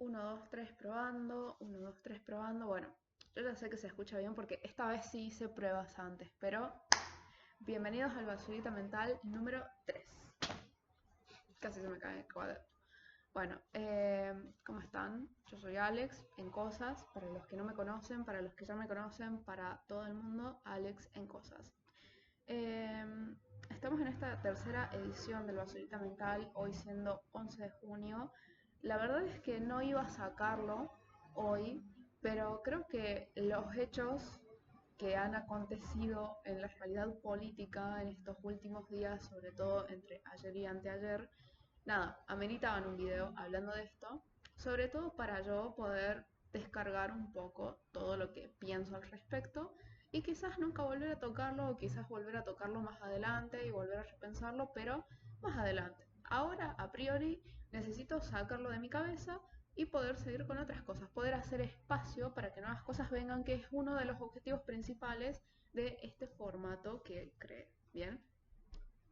1, 2, 3 probando, 1, 2, 3 probando. Bueno, yo ya sé que se escucha bien porque esta vez sí hice pruebas antes, pero bienvenidos al Basurita Mental número 3. Casi se me cae el cuadro. Bueno, ¿cómo están? Yo soy Alex en Cosas, para los que no me conocen, para los que ya me conocen, para todo el mundo, Alex en Cosas. Eh, Estamos en esta tercera edición del Basurita Mental, hoy siendo 11 de junio. La verdad es que no iba a sacarlo hoy, pero creo que los hechos que han acontecido en la realidad política en estos últimos días, sobre todo entre ayer y anteayer, nada, ameritaban un video hablando de esto, sobre todo para yo poder descargar un poco todo lo que pienso al respecto y quizás nunca volver a tocarlo o quizás volver a tocarlo más adelante y volver a repensarlo, pero más adelante. Ahora, a priori, necesito sacarlo de mi cabeza y poder seguir con otras cosas, poder hacer espacio para que nuevas cosas vengan, que es uno de los objetivos principales de este formato que creé. Bien,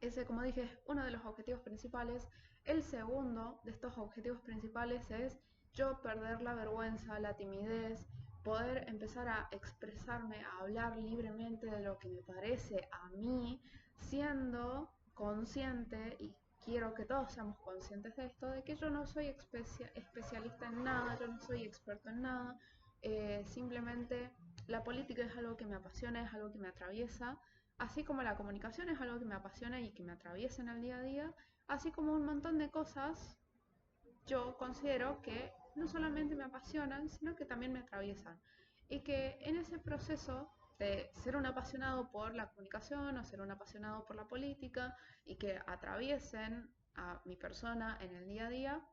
ese, como dije, es uno de los objetivos principales. El segundo de estos objetivos principales es yo perder la vergüenza, la timidez, poder empezar a expresarme, a hablar libremente de lo que me parece a mí, siendo consciente, y quiero que todos seamos conscientes de esto, de que yo no soy especialista en nada, yo no soy experto en nada, simplemente la política es algo que me apasiona, es algo que me atraviesa, así como la comunicación es algo que me apasiona y que me atraviesa en el día a día, así como un montón de cosas yo considero que no solamente me apasionan, sino que también me atraviesan. Y que en ese proceso de ser un apasionado por la comunicación o ser un apasionado por la política y que atraviesen a mi persona en el día a día,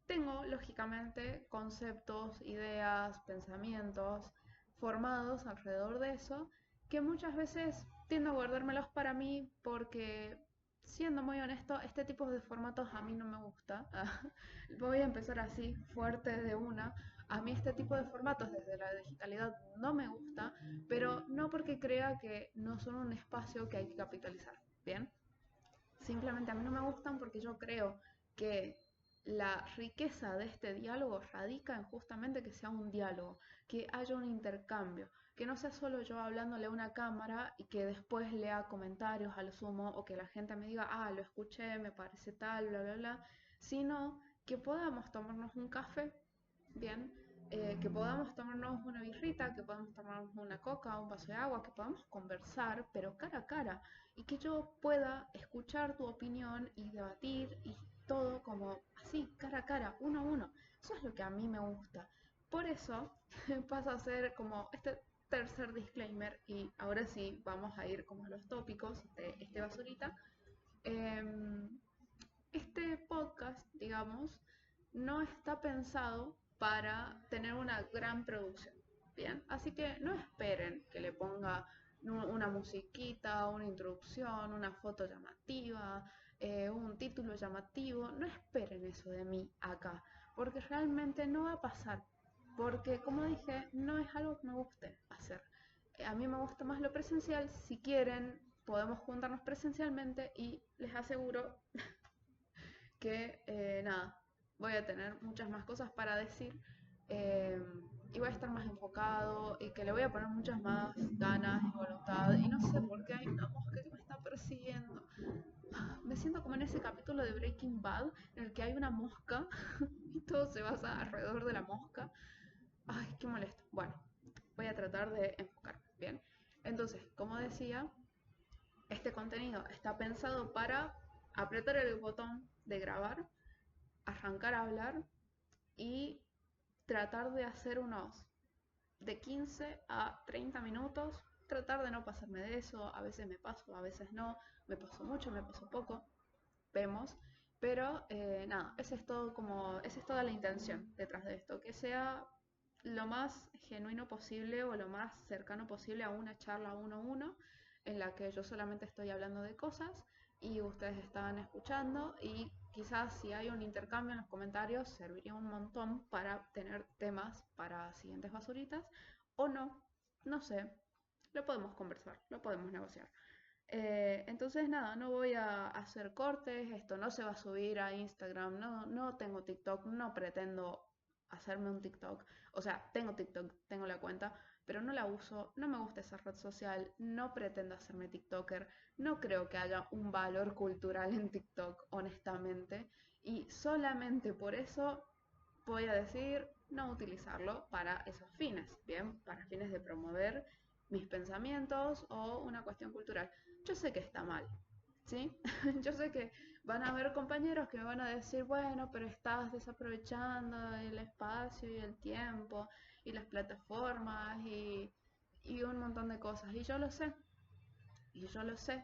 tengo lógicamente conceptos, ideas, pensamientos formados alrededor de eso que muchas veces tiendo a guardármelos para mí porque, siendo muy honesto, este tipo de formatos a mí no me gusta. Voy a empezar así, fuerte de una. A mí este tipo de formatos desde la digitalidad no me gusta, pero no porque crea que no son un espacio que hay que capitalizar. Bien, simplemente a mí no me gustan porque yo creo que la riqueza de este diálogo radica en justamente que sea un diálogo, que haya un intercambio, que no sea solo yo hablándole a una cámara y que después lea comentarios a lo sumo o que la gente me diga, ah, lo escuché, me parece tal, bla, bla, bla, sino que podamos tomarnos un café, bien, que podamos tomarnos una birrita, que podamos tomarnos una coca, un vaso de agua, que podamos conversar, pero cara a cara, y que yo pueda escuchar tu opinión y debatir y todo como así, cara a cara, uno a uno. Eso es lo que a mí me gusta. Por eso pasa a ser como este tercer disclaimer y ahora sí vamos a ir como a los tópicos de este basurita. Este podcast, digamos, no está pensado para tener una gran producción. Bien, así que no esperen que le ponga una musiquita, una introducción, una foto llamativa, un título llamativo. No esperen eso de mí acá, porque realmente no va a pasar. Porque, como dije, no es algo que me guste hacer. A mí me gusta más lo presencial. Si quieren, podemos juntarnos presencialmente y les aseguro que nada, voy a tener muchas más cosas para decir, eh, y voy a estar más enfocado y que le voy a poner muchas más ganas y voluntad y no sé por qué hay una mosca que me está persiguiendo. Me siento como en ese capítulo de Breaking Bad en el que hay una mosca y todo se basa alrededor de la mosca. Ay, qué molesto. Bueno, voy a tratar de enfocarme. Bien. Entonces, como decía, este contenido está pensado para apretar el botón de grabar, arrancar a hablar y tratar de hacer unos de 15 a 30 minutos, tratar de no pasarme de eso, a veces me paso, a veces no, me paso mucho, me paso poco, vemos, pero nada, esa es toda la intención detrás de esto, que sea lo más genuino posible o lo más cercano posible a una charla uno a uno en la que yo solamente estoy hablando de cosas y ustedes están escuchando y quizás si hay un intercambio en los comentarios serviría un montón para tener temas para siguientes basuritas o no, no sé, lo podemos conversar, lo podemos negociar. Entonces nada, no voy a hacer cortes, esto no se va a subir a Instagram, no tengo TikTok, no pretendo hacerme un TikTok. O sea, tengo TikTok, tengo la cuenta, pero no la uso, no me gusta esa red social, no pretendo hacerme TikToker, no creo que haya un valor cultural en TikTok, honestamente, y solamente por eso voy a decidir no utilizarlo para esos fines, ¿bien? Para fines de promover mis pensamientos o una cuestión cultural. Yo sé que está mal, ¿sí? Yo sé que van a haber compañeros que me van a decir, bueno, pero estás desaprovechando el espacio y el tiempo y las plataformas y un montón de cosas. Y yo lo sé,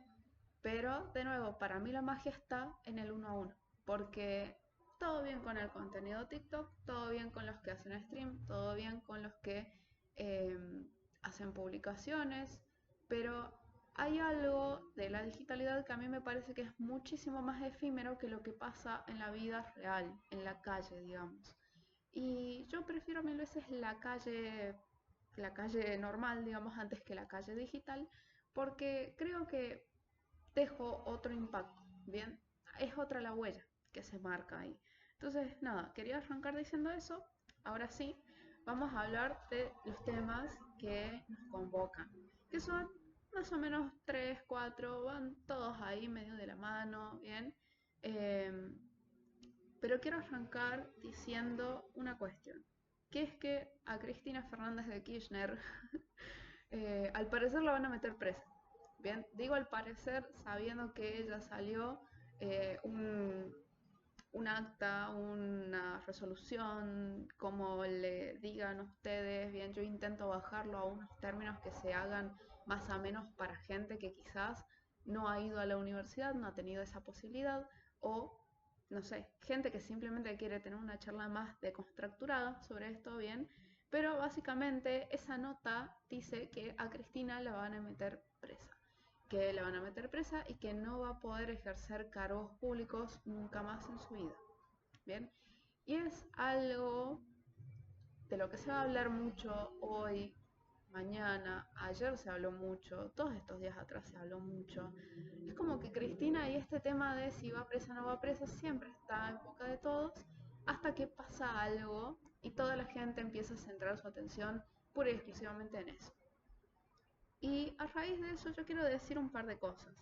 pero de nuevo, para mí la magia está en el uno a uno, porque todo bien con el contenido TikTok, todo bien con los que hacen stream, todo bien con los que eh, hacen publicaciones, pero hay algo de la digitalidad que a mí me parece que es muchísimo más efímero que lo que pasa en la vida real, en la calle, digamos. Y yo prefiero mil veces la calle normal, digamos, antes que la calle digital, porque creo que dejo otro impacto, ¿bien? Es otra la huella que se marca ahí. Entonces, nada, quería arrancar diciendo eso. Ahora sí, vamos a hablar de los temas que nos convocan, que son más o menos 3, 4, van todos ahí medio de la mano, ¿bien? Eh, pero quiero arrancar diciendo una cuestión, que es que a Cristina Fernández de Kirchner al parecer la van a meter presa. Bien, digo al parecer sabiendo que ella salió eh, un, un acta, una resolución, como le digan ustedes, bien, yo intento bajarlo a unos términos que se hagan más o menos para gente que quizás no ha ido a la universidad, no ha tenido esa posibilidad, o no sé, gente que simplemente quiere tener una charla más deconstructurada sobre esto, bien, pero básicamente esa nota dice que a Cristina la van a meter presa, que la van a meter presa y que no va a poder ejercer cargos públicos nunca más en su vida. Bien, y es algo de lo que se va a hablar mucho hoy, mañana, ayer se habló mucho, todos estos días atrás se habló mucho. Es como que Cristina y este tema de si va presa o no va presa siempre está en boca de todos, hasta que pasa algo y toda la gente empieza a centrar su atención pura y exclusivamente en eso. Y a raíz de eso yo quiero decir un par de cosas.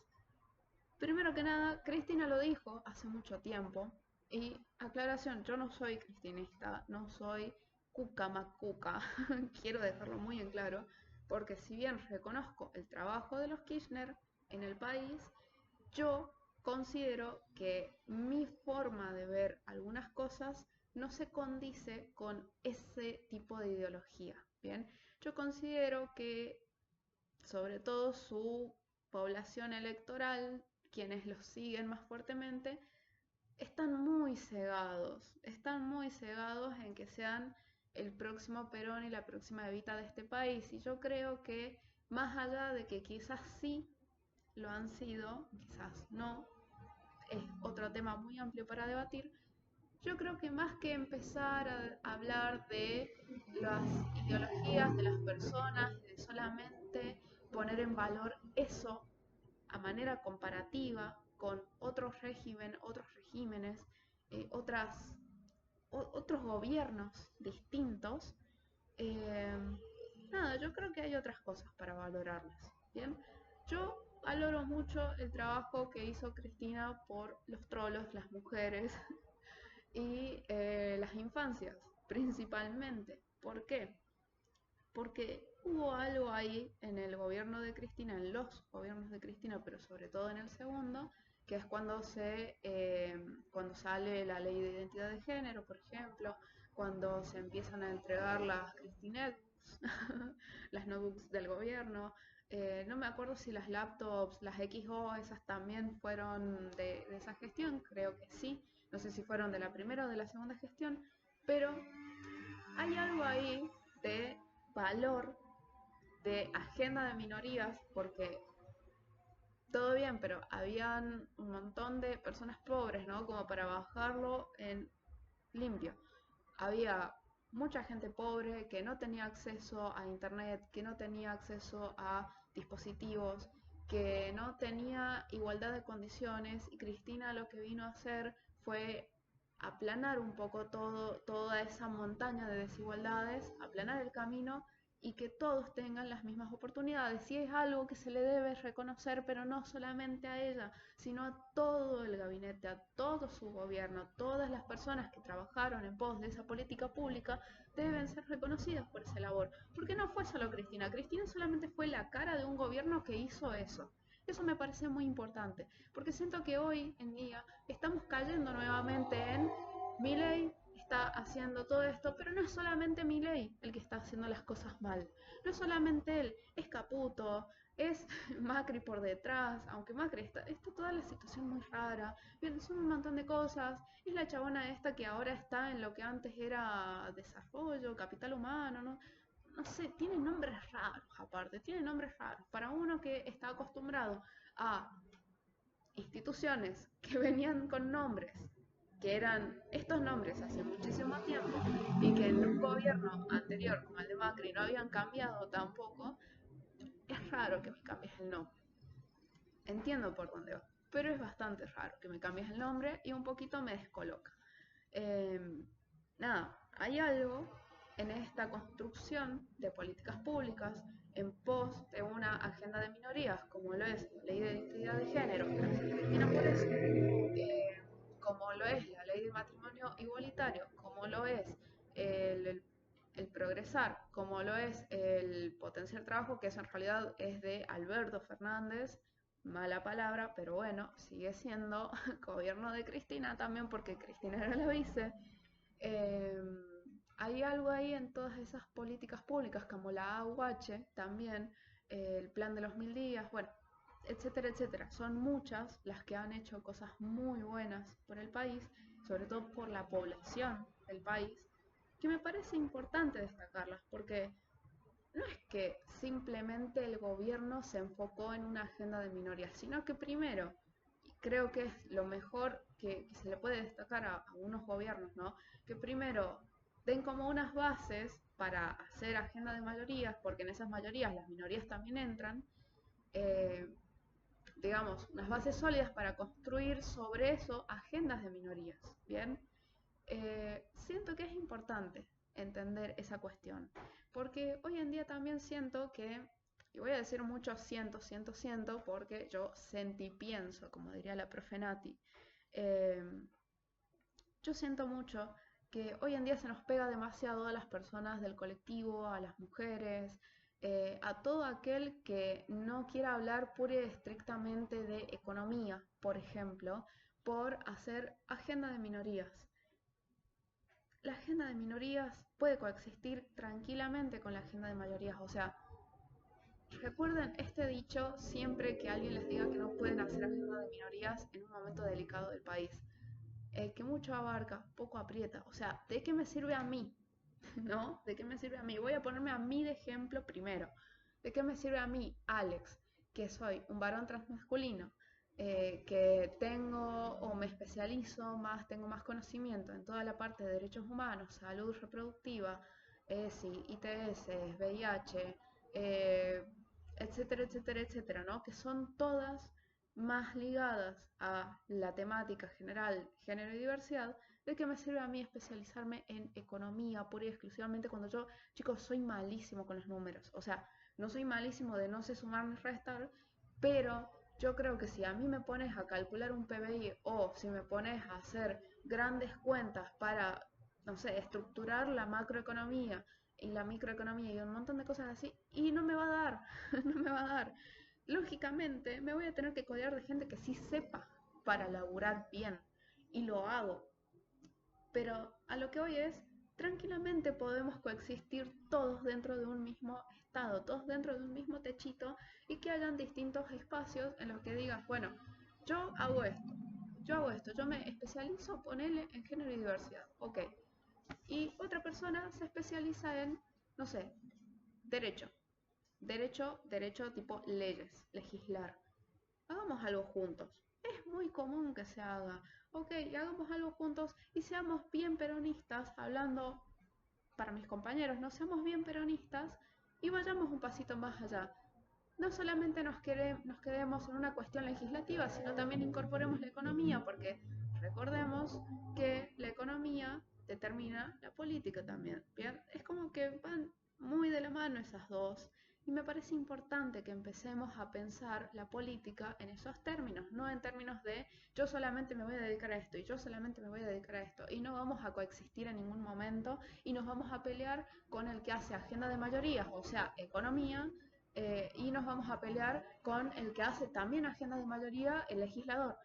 Primero que nada, Cristina lo dijo hace mucho tiempo. Y aclaración, yo no soy cristinista, no soy cuca macuca, quiero dejarlo muy en claro, porque si bien reconozco el trabajo de los Kirchner en el país, yo considero que mi forma de ver algunas cosas no se condice con ese tipo de ideología. Bien, yo considero que sobre todo su población electoral, quienes los siguen más fuertemente, están muy cegados en que sean el próximo Perón y la próxima Evita de este país. Y yo creo que más allá de que quizás sí lo han sido, quizás no, es otro tema muy amplio para debatir, yo creo que más que empezar a hablar de las ideologías de las personas, de solamente poner en valor eso a manera comparativa con otros regímenes, otras, otros gobiernos distintos, eh, nada, yo creo que hay otras cosas para valorarlas. Bien, yo valoro mucho el trabajo que hizo Cristina por los trolos, las mujeres, y las infancias, principalmente. ¿Por qué? Porque hubo algo ahí en el gobierno de Cristina, en los gobiernos de Cristina, pero sobre todo en el segundo, que es cuando sale la ley de identidad de género, por ejemplo, cuando se empiezan a entregar las Cristinet, las notebooks del gobierno. No me acuerdo si las laptops, las XO, esas también fueron de esa gestión, creo que sí. No sé si fueron de la primera o de la segunda gestión, pero hay algo ahí de valor, de agenda de minorías, porque todo bien, pero habían un montón de personas pobres, ¿no? Como para bajarlo en limpio. Había mucha gente pobre que no tenía acceso a internet, que no tenía acceso a dispositivos, que no tenía igualdad de condiciones, y Cristina lo que vino a hacer fue aplanar un poco toda esa montaña de desigualdades, aplanar el camino y que todos tengan las mismas oportunidades. Y es algo que se le debe reconocer, pero no solamente a ella, sino a todo el gabinete, a todo su gobierno, todas las personas que trabajaron en pos de esa política pública deben ser reconocidas por esa labor. Porque no fue solo Cristina, Cristina solamente fue la cara de un gobierno que hizo eso. Eso me parece muy importante, porque siento que hoy en día estamos cayendo nuevamente en Milei está haciendo todo esto, pero no es solamente Milei el que está haciendo las cosas mal. No es solamente él, es Caputo, es Macri por detrás, aunque Macri está toda la situación muy rara, bien, son un montón de cosas, es la chabona esta que ahora está en lo que antes era desarrollo, capital humano, ¿no? No sé, tiene nombres raros aparte, tiene nombres raros. Para uno que está acostumbrado a instituciones que venían con nombres, que eran estos nombres hace muchísimo tiempo y que en un gobierno anterior como el de Macri no habían cambiado tampoco, es raro que me cambies el nombre. Entiendo por dónde va, pero es bastante raro que me cambies el nombre y un poquito me descoloca. Eh, Nada, hay algo en esta construcción de políticas públicas en pos de una agenda de minorías, como lo es la ley de identidad de género, gracias Cristina por eso, como lo es la ley de matrimonio igualitario, como lo es el progresar, como lo es el potenciar trabajo, que eso en realidad es de Alberto Fernández, mala palabra, pero bueno, sigue siendo gobierno de Cristina también porque Cristina era la vice. Eh, Hay algo ahí en todas esas políticas públicas como la AUH también, el plan de los 1000 días, bueno, etcétera, etcétera. Son muchas las que han hecho cosas muy buenas por el país, sobre todo por la población del país, que me parece importante destacarlas, porque no es que simplemente el gobierno se enfocó en una agenda de minorías, sino que primero, y creo que es lo mejor que se le puede destacar a unos gobiernos, ¿no? Que primero den como unas bases para hacer agenda de mayorías, porque en esas mayorías las minorías también entran, eh, digamos, unas bases sólidas para construir sobre eso agendas de minorías, ¿bien? Siento que es importante entender esa cuestión, porque hoy en día también siento que, y voy a decir mucho siento, porque yo sentí pienso, como diría la profe Nati, eh, yo siento mucho que hoy en día se nos pega demasiado a las personas del colectivo, a las mujeres, a todo aquel que no quiera hablar pura y estrictamente de economía, por ejemplo, por hacer agenda de minorías. La agenda de minorías puede coexistir tranquilamente con la agenda de mayorías. O sea, recuerden este dicho siempre que alguien les diga que no pueden hacer agenda de minorías en un momento delicado del país. El que mucho abarca, poco aprieta. O sea, ¿de qué me sirve a mí? ¿No? ¿De qué me sirve a mí? Voy a ponerme a mí de ejemplo primero. ¿De qué me sirve a mí, Alex, que soy un varón transmasculino, que tengo o me especializo más, tengo más conocimiento en toda la parte de derechos humanos, salud reproductiva, ESI, ITS, VIH, eh, etcétera, etcétera, etcétera, ¿no? Que son todas más ligadas a la temática general, género y diversidad, ¿de qué me sirve a mí especializarme en economía pura y exclusivamente cuando yo, chicos, soy malísimo con los números? O sea, no soy malísimo de no sé sumar ni restar, pero yo creo que si a mí me pones a calcular un PBI o si me pones a hacer grandes cuentas para, no sé, estructurar la macroeconomía y la microeconomía y un montón de cosas así, y no me va a dar, no me va a dar. Lógicamente me voy a tener que codear de gente que sí sepa para laburar bien, y lo hago. Pero a lo que hoy es, tranquilamente podemos coexistir todos dentro de un mismo estado, todos dentro de un mismo techito y que hayan distintos espacios en los que digas, bueno, yo hago esto, yo me especializo, ponele en género y diversidad, ok. Y otra persona se especializa en, no sé, derecho, derecho tipo leyes, legislar. Hagamos algo juntos. Es muy común que se haga. Ok, hagamos algo juntos y seamos bien peronistas, hablando para mis compañeros, no seamos bien peronistas y vayamos un pasito más allá. No solamente nos quedemos en una cuestión legislativa, sino también incorporemos la economía, porque recordemos que la economía determina la política también, ¿bien? Es como que van muy de la mano esas dos. Y me parece importante que empecemos a pensar la política en esos términos, no en términos de yo solamente me voy a dedicar a esto y yo solamente me voy a dedicar a esto. Y no vamos a coexistir en ningún momento y nos vamos a pelear con el que hace agenda de mayorías, o sea, economía, y nos vamos a pelear con el que hace también agenda de mayoría, el legislador.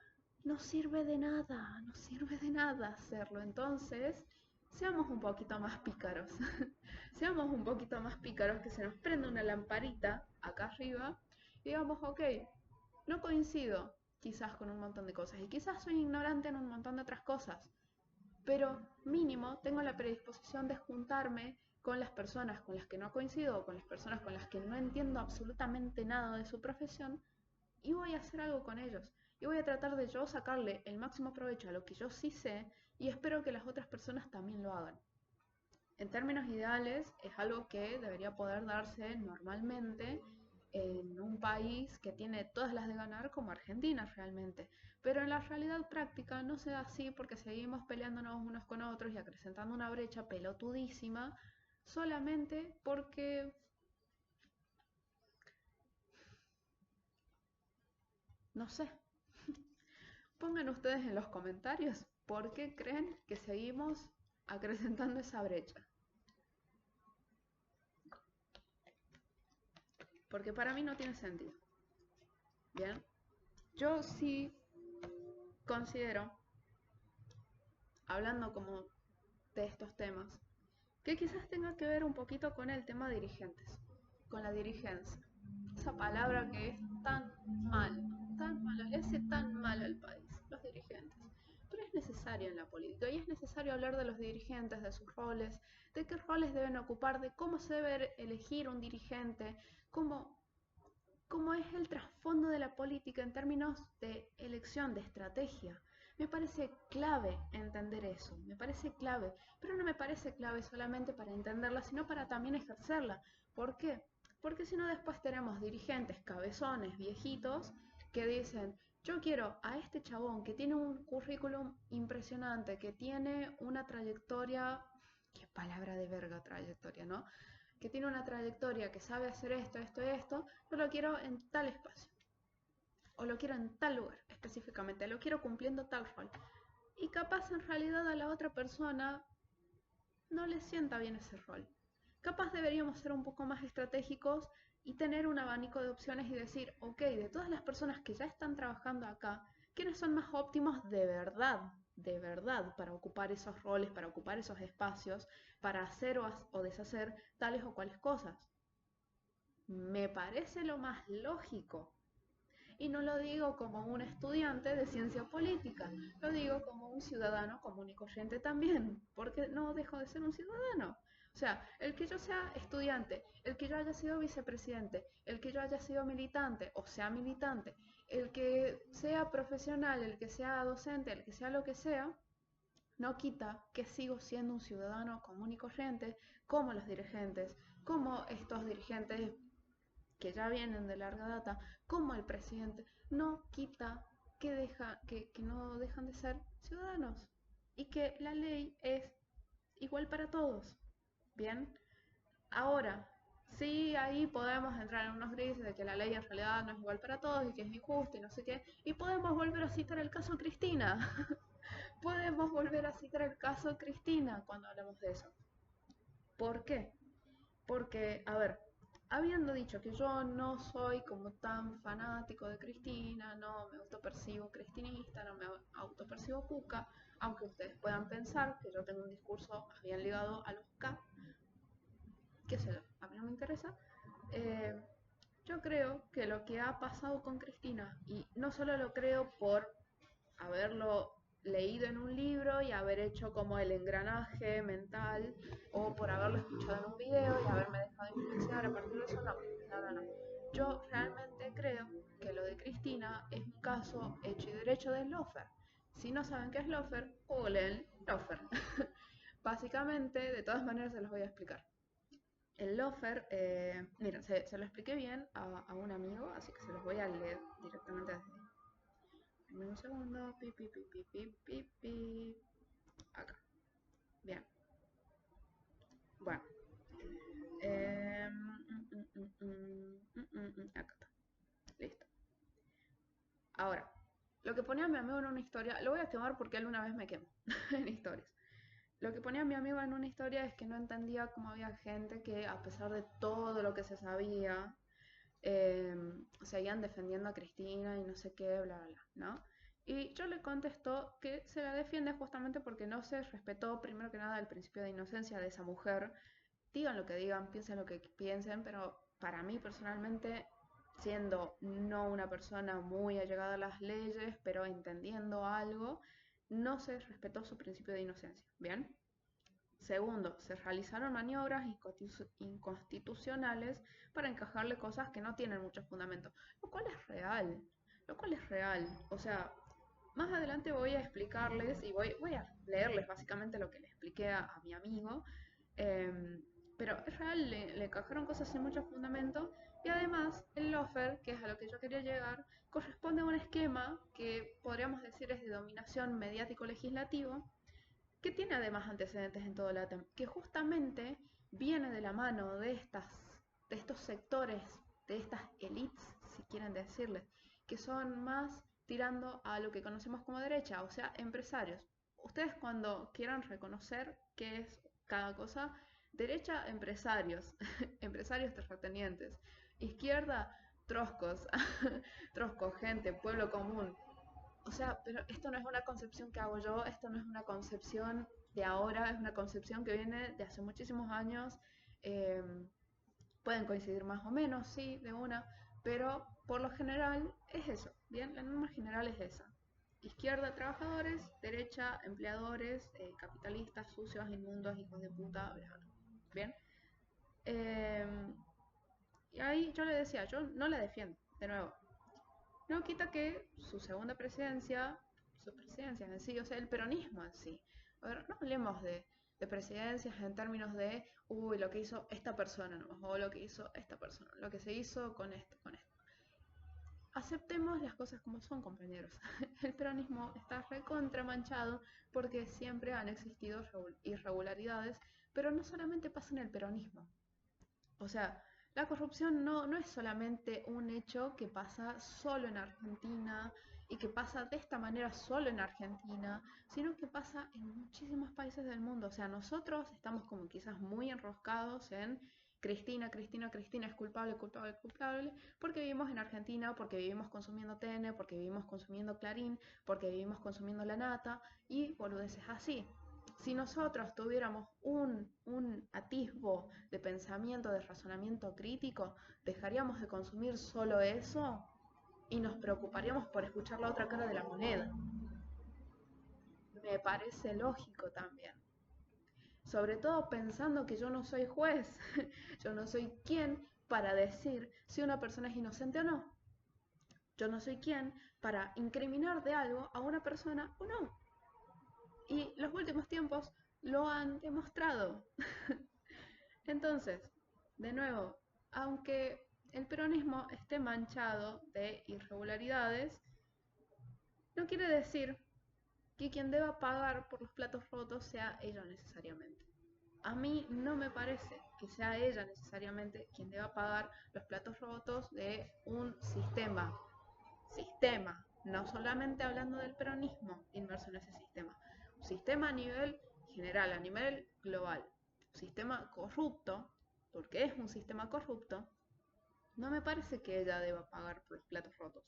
No sirve de nada, no sirve de nada hacerlo. Entonces, seamos un poquito más pícaros. Seamos un poquito más pícaros, que se nos prenda una lamparita acá arriba y digamos, ok, no coincido quizás con un montón de cosas y quizás soy ignorante en un montón de otras cosas, pero mínimo tengo la predisposición de juntarme con las personas con las que no coincido o con las personas con las que no entiendo absolutamente nada de su profesión y voy a hacer algo con ellos. Y voy a tratar de yo sacarle el máximo provecho a lo que yo sí sé y espero que las otras personas también lo hagan. En términos ideales, es algo que debería poder darse normalmente en un país que tiene todas las de ganar como Argentina realmente. Pero en la realidad práctica no se da así porque seguimos peleándonos unos con otros y acrecentando una brecha pelotudísima solamente porque, no sé, pongan ustedes en los comentarios por qué creen que seguimos acrecentando esa brecha. Porque para mí no tiene sentido. Bien, yo sí considero, hablando como de estos temas, que quizás tenga que ver un poquito con el tema dirigentes, con la dirigencia. Esa palabra que es tan mala, le hace tan mal al país, los dirigentes. Pero es necesario en la política y es necesario hablar de los dirigentes, de sus roles, de qué roles deben ocupar, de cómo se debe elegir un dirigente, cómo es el trasfondo de la política en términos de elección, de estrategia. Me parece clave entender eso, me parece clave, pero no me parece clave solamente para entenderla, sino para también ejercerla. ¿Por qué? Porque si no después tenemos dirigentes cabezones, viejitos, que dicen, yo quiero a este chabón que tiene un currículum impresionante, que tiene una trayectoria, qué palabra de verga trayectoria, ¿no? Que tiene una trayectoria, que sabe hacer esto, esto y esto, yo lo quiero en tal espacio. O lo quiero en tal lugar específicamente, lo quiero cumpliendo tal rol. Y capaz en realidad a la otra persona no le sienta bien ese rol. Capaz deberíamos ser un poco más estratégicos y tener un abanico de opciones y decir, ok, de todas las personas que ya están trabajando acá, ¿quiénes son más óptimos de verdad, para ocupar esos roles, para ocupar esos espacios, para hacer o deshacer tales o cuales cosas? Me parece lo más lógico. Y no lo digo como un estudiante de ciencia política, lo digo como un ciudadano común y corriente también, porque no dejo de ser un ciudadano. O sea, el que yo sea estudiante, el que yo haya sido vicepresidente, el que yo haya sido militante o sea militante, el que sea profesional, el que sea docente, el que sea lo que sea, no quita que sigo siendo un ciudadano común y corriente, como los dirigentes, como estos dirigentes que ya vienen de larga data, como el presidente, no quita que no dejan de ser ciudadanos y que la ley es igual para todos. Bien, ahora, sí, ahí podemos entrar en unos grises de que la ley en realidad no es igual para todos y que es injusta y no sé qué, y podemos volver a citar el caso Cristina. Podemos volver a citar el caso Cristina cuando hablamos de eso. ¿Por qué? Porque, a ver, habiendo dicho que yo no soy como tan fanático de Cristina, no me autopercibo cristinista, no me autopercibo cuca, aunque ustedes puedan pensar que yo tengo un discurso más bien ligado a los K, qué sé yo, a mí no me interesa. eh, yo creo que lo que ha pasado con Cristina, y no solo lo creo por haberlo leído en un libro y haber hecho como el engranaje mental o por haberlo escuchado en un video y haberme dejado influenciar a partir de eso, no, no, no, no. Yo realmente creo que lo de Cristina es un caso hecho y derecho de Lofer. Si no saben qué es Lofer, googleen Lofer. Básicamente, de todas maneras se los voy a explicar. El lofer, miren, se lo expliqué bien a un amigo, así que se los voy a leer directamente desde ahí. Dame un segundo. Pi, pi, pi, pi, pi, pi, pi. Acá. Bien. Bueno. Acá está. Listo. Ahora, lo que ponía mi amigo en una historia, lo voy a quemar porque él una vez me quemó en historias. Lo que ponía mi amigo en una historia es que no entendía cómo había gente que, a pesar de todo lo que se sabía, seguían defendiendo a Cristina y no sé qué, bla, bla, bla, ¿no? Y yo le contesto que se la defiende justamente porque no se respetó, primero que nada, el principio de inocencia de esa mujer. Digan lo que digan, piensen lo que piensen, pero para mí personalmente, siendo no una persona muy allegada a las leyes, pero entendiendo algo, no se respetó su principio de inocencia. ¿Bien? Segundo, se realizaron maniobras inconstitucionales para encajarle cosas que no tienen mucho fundamento, lo cual es real, lo cual es real. O sea, más adelante voy a explicarles y voy a leerles básicamente lo que le expliqué a mi amigo, em, pero es real, le encajaron cosas sin mucho fundamento y además el lofer, que es a lo que yo quería llegar, corresponde a un esquema que podríamos decir es de dominación mediático-legislativo que tiene además antecedentes en todo LATAM, que justamente viene de la mano de estos sectores, de estas elites, si quieren decirles, que son más tirando a lo que conocemos como derecha, o sea, empresarios. Ustedes cuando quieran reconocer qué es cada cosa, derecha, empresarios, empresarios terratenientes, izquierda, troscos, troscos, gente, pueblo común, o sea, pero esto no es una concepción que hago yo, esto no es una concepción de ahora, es una concepción que viene de hace muchísimos años. eh, Pueden coincidir más o menos, sí, de una, pero por lo general es eso, ¿bien? La norma general es esa. Izquierda, trabajadores; derecha, empleadores, capitalistas, sucios, inmundos, hijos de puta, bla, bla. ¿Bien? Eh, y ahí yo le decía, yo no la defiendo, de nuevo. No quita que su presidencia en sí, o sea, el peronismo en sí. A ver, no hablemos de presidencias en términos de, uy, lo que hizo esta persona nomás, o lo que hizo esta persona, lo que se hizo con esto, con esto. Aceptemos las cosas como son, compañeros. El peronismo está recontra manchado porque siempre han existido irregularidades, pero no solamente pasa en el peronismo. O sea, la corrupción no es solamente un hecho que pasa solo en Argentina y que pasa de esta manera solo en Argentina, sino que pasa en muchísimos países del mundo. O sea, nosotros estamos como quizás muy enroscados en Cristina, Cristina, Cristina es culpable, culpable, culpable, porque vivimos en Argentina, porque vivimos consumiendo TN, porque vivimos consumiendo Clarín, porque vivimos consumiendo La Nata y boludeces así. Si nosotros tuviéramos un atisbo de pensamiento, de razonamiento crítico, dejaríamos de consumir solo eso y nos preocuparíamos por escuchar la otra cara de la moneda. Me parece lógico también. Sobre todo pensando que yo no soy juez, yo no soy quien para decir si una persona es inocente o no. Yo no soy quien para incriminar de algo a una persona o no. Y los últimos tiempos lo han demostrado. Entonces, de nuevo, aunque el peronismo esté manchado de irregularidades, no quiere decir que quien deba pagar por los platos rotos sea ella necesariamente. A mí no me parece que sea ella necesariamente quien deba pagar los platos rotos de un sistema. Sistema, no solamente hablando del peronismo inmerso en ese sistema. Un sistema a nivel general, a nivel global. Un sistema corrupto, porque es un sistema corrupto, no me parece que ella deba pagar por los platos rotos.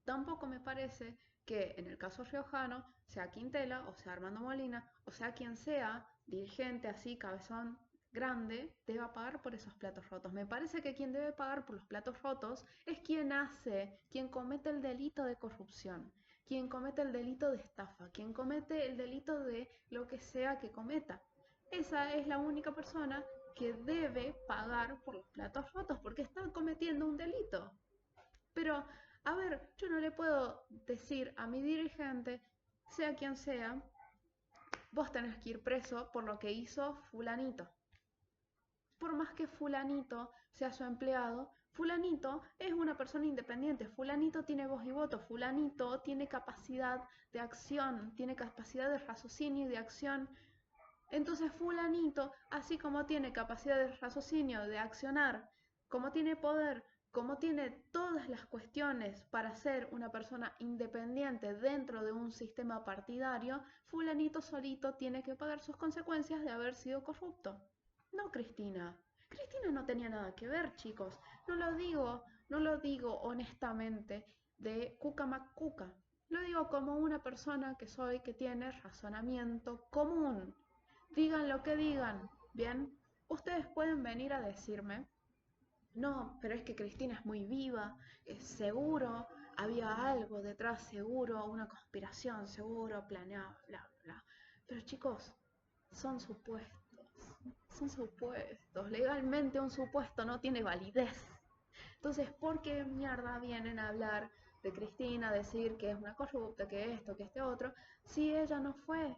Tampoco me parece que en el caso riojano, sea Quintela o sea Armando Molina, o sea quien sea, dirigente así, cabezón grande, deba pagar por esos platos rotos. Me parece que quien debe pagar por los platos rotos es quien comete el delito de corrupción, quien comete el delito de estafa, quien comete el delito de lo que sea que cometa. Esa es la única persona que debe pagar por los platos rotos porque está cometiendo un delito. Pero, a ver, yo no le puedo decir a mi dirigente, sea quien sea, vos tenés que ir preso por lo que hizo fulanito. Por más que fulanito sea su empleado, Fulanito es una persona independiente, fulanito tiene voz y voto, fulanito tiene capacidad de acción, tiene capacidad de raciocinio y de acción. Entonces fulanito, así como tiene capacidad de raciocinio, de accionar, como tiene poder, como tiene todas las cuestiones para ser una persona independiente dentro de un sistema partidario, fulanito solito tiene que pagar sus consecuencias de haber sido corrupto. No Cristina. Cristina no tenía nada que ver, chicos. No lo digo honestamente de cuca macuca. Lo digo como una persona que soy que tiene razonamiento común. Digan lo que digan, ¿bien? Ustedes pueden venir a decirme, no, pero es que Cristina es muy viva, seguro, había algo detrás, seguro, una conspiración, seguro, planeado, bla, bla. Pero chicos, son supuestos, son supuestos. Legalmente un supuesto no tiene validez. Entonces, ¿por qué mierda vienen a hablar de Cristina, a decir que es una corrupta, que esto, que este otro, si ella no fue?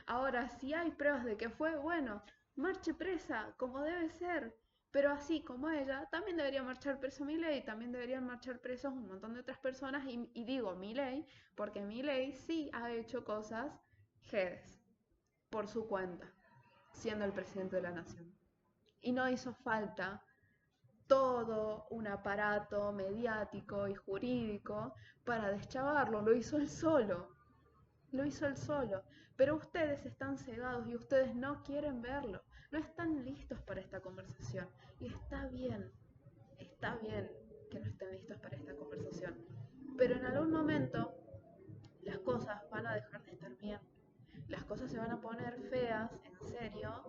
Ahora, si hay pruebas de que fue, bueno, marche presa, como debe ser. Pero así como ella, también debería marchar preso Milei, también deberían marchar presos un montón de otras personas. Y digo Milei, porque Milei sí ha hecho cosas jedes, por su cuenta, siendo el presidente de la nación. Y no hizo falta todo un aparato mediático y jurídico para deschavarlo, lo hizo él solo. Lo hizo él solo, pero ustedes están cegados y ustedes no quieren verlo, no están listos para esta conversación. Y está bien que no estén listos para esta conversación, pero en algún momento las cosas van a dejar de estar bien, las cosas se van a poner feas, en serio,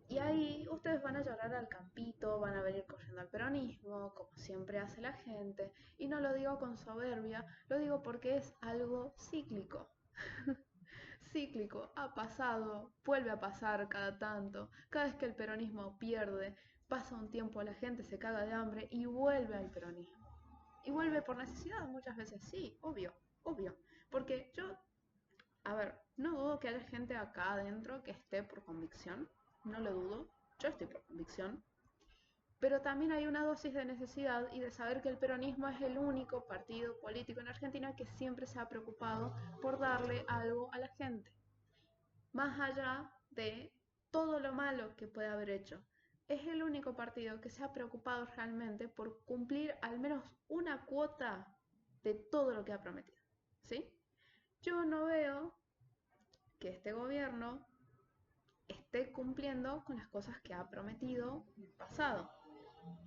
y ahí ustedes van a llorar al campito, van a venir corriendo al peronismo, como siempre hace la gente, y no lo digo con soberbia, lo digo porque es algo cíclico. Cíclico, ha pasado, vuelve a pasar cada tanto. Cada vez que el peronismo pierde, pasa un tiempo, la gente se caga de hambre y vuelve al peronismo. Y vuelve por necesidad muchas veces, sí, obvio, obvio. Porque yo, a ver, no dudo que haya gente acá adentro que esté por convicción, no lo dudo, yo estoy por convicción. Pero también hay una dosis de necesidad y de saber que el peronismo es el único partido político en Argentina que siempre se ha preocupado por darle algo a la gente más allá de todo lo malo que puede haber hecho. Es el único partido que se ha preocupado realmente por cumplir al menos una cuota de todo lo que ha prometido. ¿Sí? Yo no veo que este gobierno esté cumpliendo con las cosas que ha prometido en el pasado.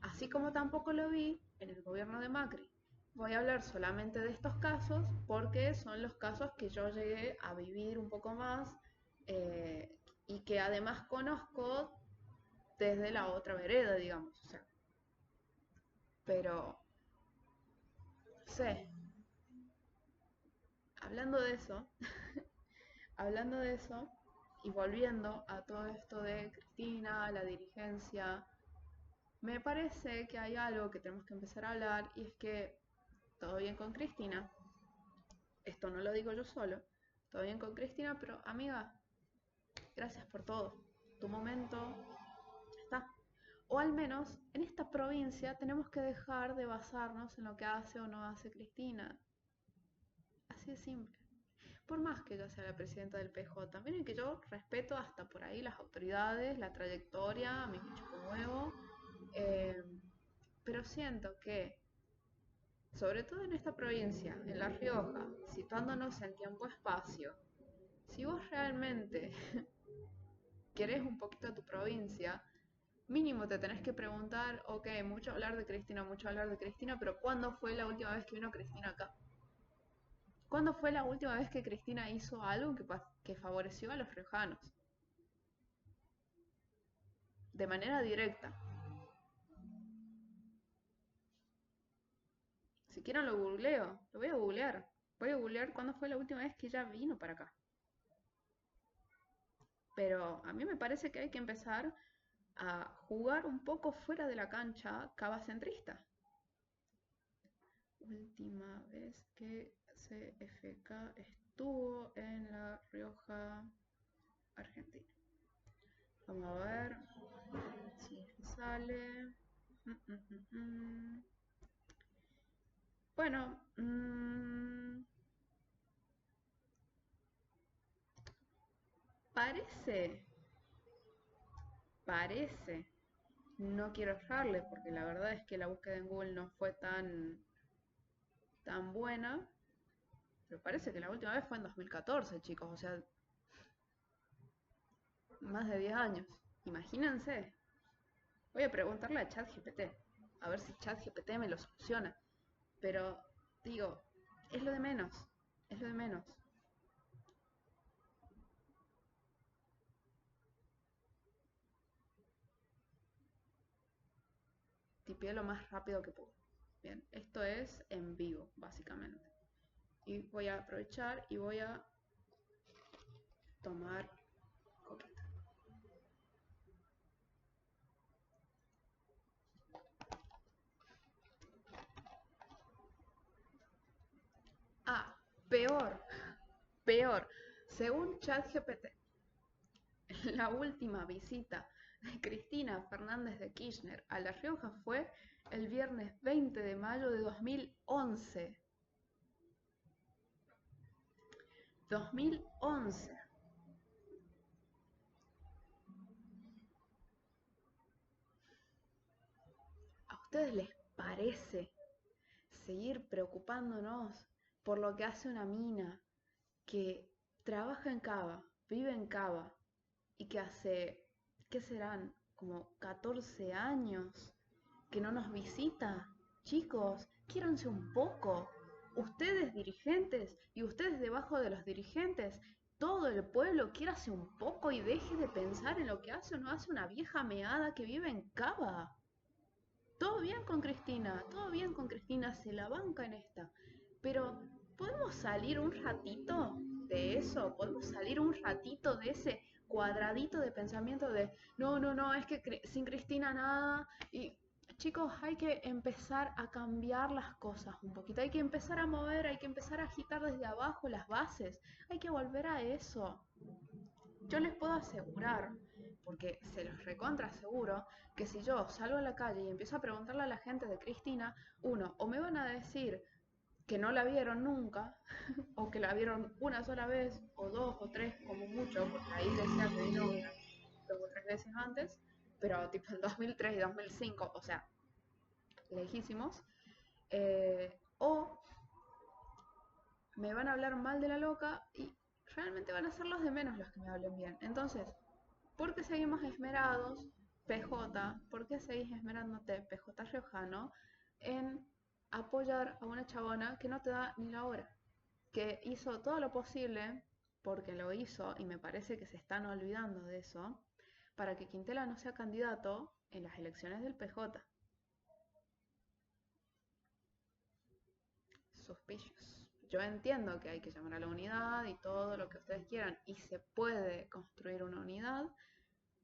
Así como tampoco lo vi en el gobierno de Macri. Voy a hablar solamente de estos casos porque son los casos que yo llegué a vivir un poco más y que además conozco desde la otra vereda, digamos. O sea, pero, no sé, hablando de eso, hablando de eso y volviendo a todo esto de Cristina, la dirigencia, me parece que hay algo que tenemos que empezar a hablar y es que todo bien con Cristina, esto no lo digo yo solo, todo bien con Cristina, pero amiga, gracias por todo. Tu momento está. O al menos en esta provincia tenemos que dejar de basarnos en lo que hace o no hace Cristina. Así de simple. Por más que ella sea la presidenta del PJ, miren que yo respeto hasta por ahí las autoridades, la trayectoria, mi chupo huevo, eh, pero siento que, sobre todo en esta provincia, en La Rioja, situándonos en tiempo-espacio, si vos realmente querés un poquito de tu provincia, mínimo te tenés que preguntar, ok, mucho hablar de Cristina, pero ¿cuándo fue la última vez que vino Cristina acá? ¿Cuándo fue la última vez que Cristina hizo algo que favoreció a los riojanos? De manera directa. Si quieren lo googleo, lo voy a googlear. Voy a googlear cuándo fue la última vez que ella vino para acá. Pero a mí me parece que hay que empezar a jugar un poco fuera de la cancha cavacentrista. Última vez que CFK estuvo en La Rioja, Argentina. Vamos a ver si sale. Mm, mm, mm, mm. Bueno, parece, parece. No quiero errarle porque la verdad es que la búsqueda en Google no fue tan buena, pero parece que la última vez fue en 2014, chicos, o sea, más de 10 años. Imagínense. Voy a preguntarle a ChatGPT, a ver si ChatGPT me lo soluciona. Pero, digo, es lo de menos, es lo de menos. Tipeé lo más rápido que pude. Bien, esto es en vivo, básicamente. Y voy a aprovechar y voy a tomar coquita. Ah, peor, peor. Según ChatGPT, la última visita de Cristina Fernández de Kirchner a La Rioja fue el viernes 20 de mayo de 2011. 2011. ¿A ustedes les parece seguir preocupándonos por lo que hace una mina que trabaja en Cava, vive en Cava y que hace, ¿qué serán? Como 14 años que no nos visita? Chicos, quiéranse un poco. Ustedes dirigentes y ustedes debajo de los dirigentes, todo el pueblo quiérase un poco y deje de pensar en lo que hace o no hace una vieja meada que vive en Cava. Todo bien con Cristina, todo bien con Cristina, se la banca en esta. Pero, ¿podemos salir un ratito de eso? ¿Podemos salir un ratito de ese cuadradito de pensamiento de no, no, no, es que sin Cristina nada? Y chicos, hay que empezar a cambiar las cosas un poquito, hay que empezar a mover, hay que empezar a agitar desde abajo las bases, hay que volver a eso. Yo les puedo asegurar, porque se los recontra aseguro, que si yo salgo a la calle y empiezo a preguntarle a la gente de Cristina, uno, o me van a decir que no la vieron nunca, o que la vieron una sola vez, o dos, o tres, como mucho, porque ahí decía que vino unas dos o tres veces antes, pero tipo en 2003 y 2005, o sea, lejísimos, o me van a hablar mal de la loca y realmente van a ser los de menos los que me hablen bien. Entonces, ¿por qué seguimos esmerados, PJ? ¿Por qué seguís esmerándote, PJ Riojano, en apoyar a una chabona que no te da ni la hora? Que hizo todo lo posible, porque lo hizo, y me parece que se están olvidando de eso, para que Quintela no sea candidato en las elecciones del PJ. Suspicious. Yo entiendo que hay que llamar a la unidad y todo lo que ustedes quieran, y se puede construir una unidad,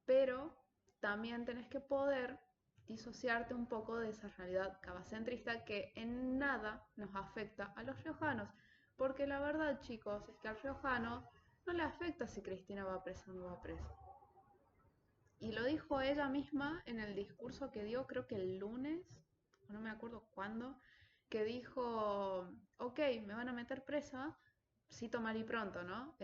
pero también tenés que poder disociarte un poco de esa realidad cabacentrista que en nada nos afecta a los riojanos. Porque la verdad, chicos, es que al riojano no le afecta si Cristina va presa o no va presa. Y lo dijo ella misma en el discurso que dio, creo que el lunes, no me acuerdo cuándo, que dijo, ok, me van a meter presa, cito mal y pronto, ¿no?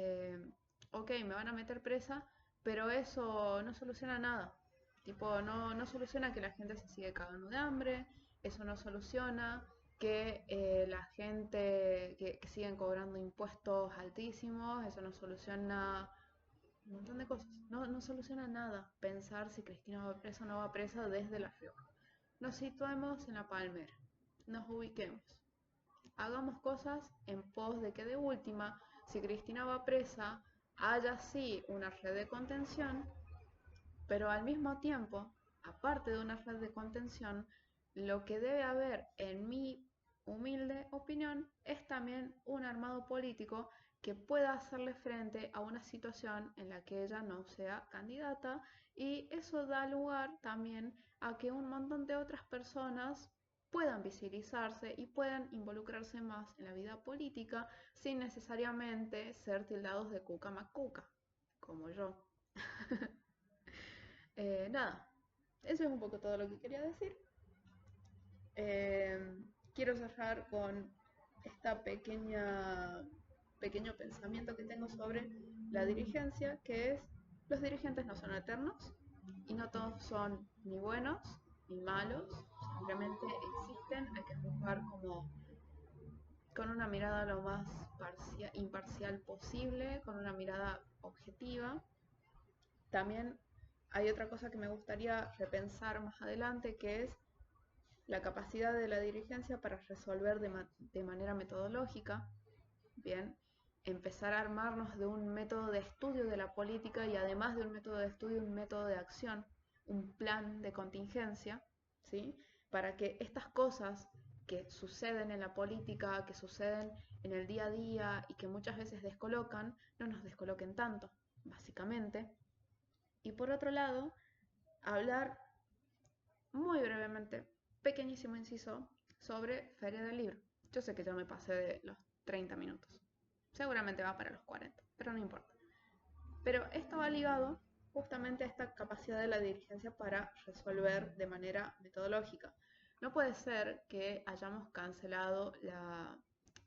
Ok, me van a meter presa, pero eso no soluciona nada. Tipo, no soluciona que la gente se sigue cagando de hambre, eso no soluciona que la gente que siguen cobrando impuestos altísimos, eso no soluciona un montón de cosas. No soluciona nada pensar si Cristina va presa o no va presa desde La Rioja. Nos situemos en la Palmera, nos ubiquemos, hagamos cosas en pos de que de última, si Cristina va presa, haya sí una red de contención, pero al mismo tiempo, aparte de una red de contención, lo que debe haber, en mi humilde opinión, es también un armado político que pueda hacerle frente a una situación en la que ella no sea candidata, y eso da lugar también a que un montón de otras personas puedan visibilizarse y puedan involucrarse más en la vida política sin necesariamente ser tildados de cuca macuca, como yo. Nada, eso es un poco todo lo que quería decir. Quiero cerrar con esta pequeño pensamiento que tengo sobre la dirigencia, que es: los dirigentes no son eternos y no todos son ni buenos ni malos, simplemente existen, hay que juzgar como con una mirada lo más imparcial posible, con una mirada objetiva. También hay otra cosa que me gustaría repensar más adelante, que es la capacidad de la dirigencia para resolver de manera metodológica. Bien, empezar a armarnos de un método de estudio de la política y, además de un método de estudio, un método de acción, un plan de contingencia, ¿sí? Para que estas cosas que suceden en la política, que suceden en el día a día y que muchas veces descolocan, no nos descoloquen tanto, básicamente. Y por otro lado, hablar muy brevemente, pequeñísimo inciso, sobre Feria del Libro. Yo sé que ya me pasé de los 30 minutos. Seguramente va para los 40, pero no importa. Pero esto va ligado justamente a esta capacidad de la dirigencia para resolver de manera metodológica. No puede ser que hayamos cancelado la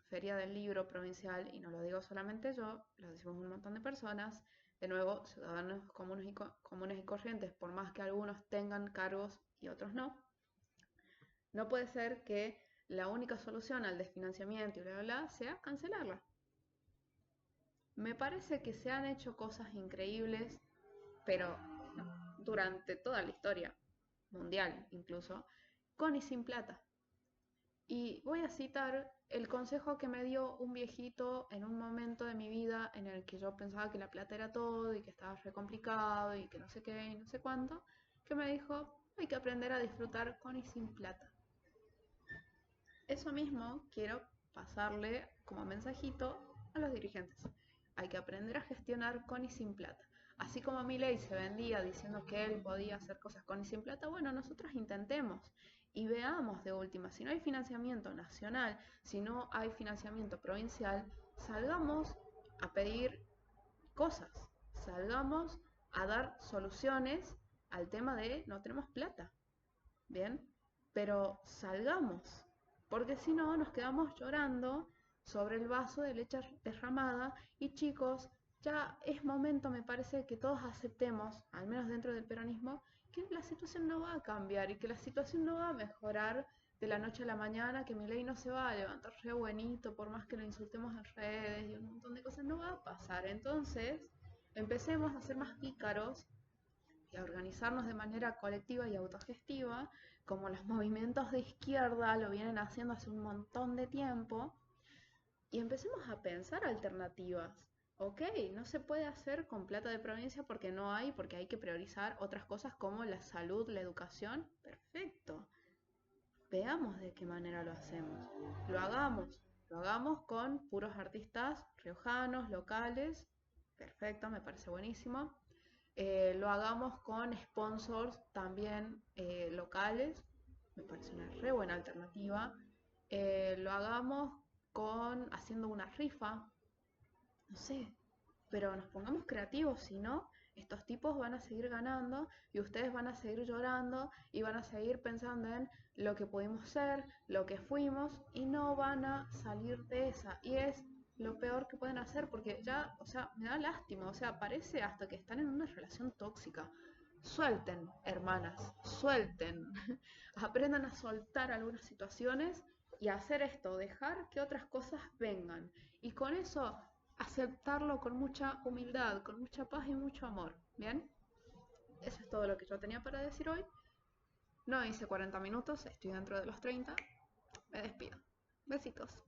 Feria del Libro provincial, y no lo digo solamente yo, lo decimos un montón de personas, de nuevo, ciudadanos comunes y corrientes, por más que algunos tengan cargos y otros no. No puede ser que la única solución al desfinanciamiento y bla, bla, bla sea cancelarla. Me parece que se han hecho cosas increíbles, pero durante toda la historia mundial incluso, con y sin plata. Y voy a citar el consejo que me dio un viejito en un momento de mi vida en el que yo pensaba que la plata era todo y que estaba re complicado y que no sé qué y no sé cuánto, que me dijo: hay que aprender a disfrutar con y sin plata. Eso mismo quiero pasarle como mensajito a los dirigentes. Hay que aprender a gestionar con y sin plata. Así como Milei se vendía diciendo que él podía hacer cosas con y sin plata, bueno, nosotros intentemos y veamos de última. Si no hay financiamiento nacional, si no hay financiamiento provincial, salgamos a pedir cosas, salgamos a dar soluciones al tema de no tenemos plata. Bien, pero salgamos, porque si no nos quedamos llorando sobre el vaso de leche derramada. Y chicos, ya es momento, me parece, que todos aceptemos, al menos dentro del peronismo, que la situación no va a cambiar y que la situación no va a mejorar de la noche a la mañana, que Milei no se va a levantar re buenito por más que lo insultemos en redes y un montón de cosas. No va a pasar. Entonces empecemos a ser más pícaros y a organizarnos de manera colectiva y autogestiva, como los movimientos de izquierda lo vienen haciendo hace un montón de tiempo, y empecemos a pensar alternativas. Ok, no se puede hacer con plata de provincia porque no hay, porque hay que priorizar otras cosas como la salud, la educación. Perfecto. Veamos de qué manera lo hacemos. Lo hagamos. Lo hagamos con puros artistas riojanos, locales. Perfecto, me parece buenísimo. Lo hagamos con sponsors también locales, me parece una re buena alternativa. Lo hagamos con haciendo una rifa, no sé, pero nos pongamos creativos. Si no, estos tipos van a seguir ganando y ustedes van a seguir llorando y van a seguir pensando en lo que pudimos ser, lo que fuimos, y no van a salir de esa. Y es lo peor que pueden hacer, porque ya, o sea, me da lástima, o sea, parece hasta que están en una relación tóxica. Suelten, hermanas, suelten. Aprendan a soltar algunas situaciones y a hacer esto, dejar que otras cosas vengan. Y con eso aceptarlo con mucha humildad, con mucha paz y mucho amor. ¿Bien? Eso es todo lo que yo tenía para decir hoy. No hice 40 minutos, estoy dentro de los 30. Me despido. Besitos.